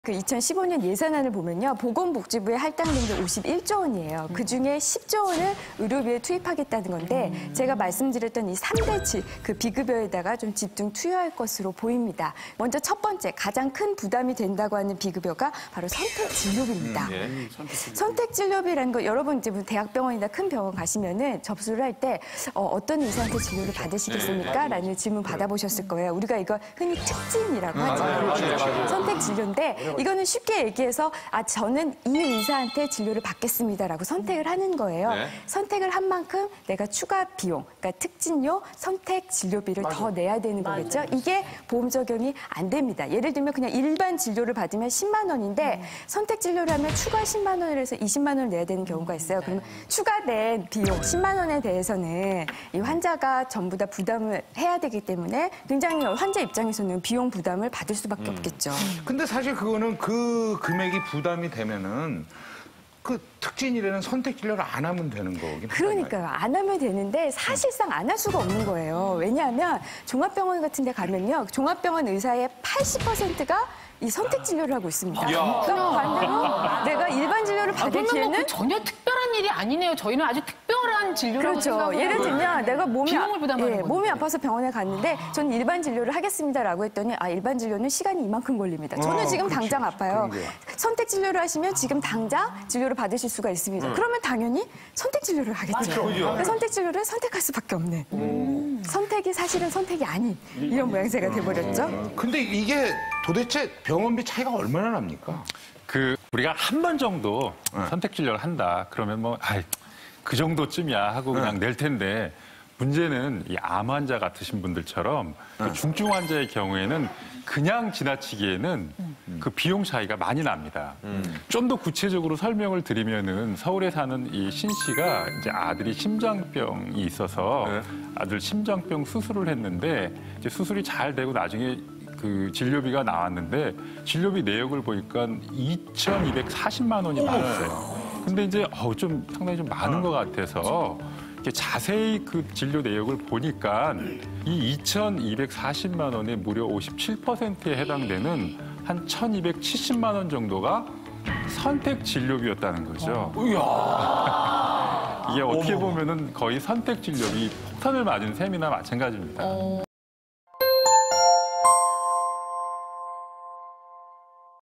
그 2015년 예산안을 보면요. 보건복지부에 할당된 게 51조 원이에요. 그중에 10조 원을 의료비에 투입하겠다는 건데 제가 말씀드렸던 이 3대치 그 비급여에다가 좀 집중 투여할 것으로 보입니다. 먼저 첫 번째 가장 큰 부담이 된다고 하는 비급여가 바로 선택진료비입니다. 선택진료비라는 거 여러분 이제 대학병원이나 큰 병원 가시면은 접수를 할 때 어떤 의사한테 진료를 받으시겠습니까? 라는 질문 받아보셨을 거예요. 우리가 이거 흔히 특진이라고 하죠. 선택진료인데 이거는 쉽게 얘기해서 저는 이 의사한테 진료를 받겠습니다라고 선택을 하는 거예요. 선택을 한 만큼 내가 추가 비용, 그러니까 특진료, 선택 진료비를 더 내야 되는 거겠죠. 이게 보험 적용이 안 됩니다. 예를 들면 그냥 일반 진료를 받으면 10만 원인데 선택 진료를 하면 추가 10만 원을 해서 20만 원을 내야 되는 경우가 있어요. 그러면 추가된 비용 10만 원에 대해서는 이 환자가 전부 다 부담을 해야 되기 때문에 굉장히 환자 입장에서는 비용 부담을 받을 수밖에 없겠죠. 근데 사실 그거는 그 금액이 부담이 되면은 그 특진이라는 선택 진료를 안 하면 되는 거긴 그러니까요. 안 하면 되는데 사실상 안 할 수가 없는 거예요. 왜냐하면 종합병원 같은 데 가면요. 종합병원 의사의 80%가 이 선택 진료를 하고 있습니다. 그러니까 반대로 내가 일반 진료를 받을 기회는 그 전혀 특별한 일이 아니네요. 저희는 아주 특별한 진료라고 그렇죠. 생각을 예를 들면 내가 비용을 부담하는 거죠. 몸이 아파서 병원에 갔는데 저는 일반 진료를 하겠습니다라고 했더니 일반 진료는 시간이 이만큼 걸립니다. 저는 지금 당장 아파요. 선택 진료를 하시면 지금 당장 진료를 받으실 수가 있습니다. 그러면 당연히 선택 진료를 하겠죠. 그러니까 선택 진료를 선택할 수밖에 없는. 선택이 사실은 선택이 아닌 이런 모양새가 돼버렸죠. 근데 이게 도대체 병원비 차이가 얼마나 납니까? 우리가 한 번 정도 선택 진료를 한다. 그러면 그 정도쯤이야 하고 그냥 낼 텐데 문제는 이 암 환자 같으신 분들처럼 그 중증 환자의 경우에는 그냥 지나치기에는 그 비용 차이가 많이 납니다. 좀 더 구체적으로 설명을 드리면은 서울에 사는 이 신 씨가 이제 아들이 심장병이 있어서 아들 심장병 수술을 했는데 이제 수술이 잘 되고 나중에 그 진료비가 나왔는데 진료비 내역을 보니까 2,240만 원이 나왔어요. 근데 이제 좀 상당히 좀 많은 것 같아서 이렇게 자세히 그 진료 내역을 보니까 이 2,240만 원의 무려 57%에 해당되는 한 1,270만 원 정도가 선택 진료비였다는 거죠. 이게 어떻게 보면은 거의 선택 진료비 폭탄을 맞은 셈이나 마찬가지입니다.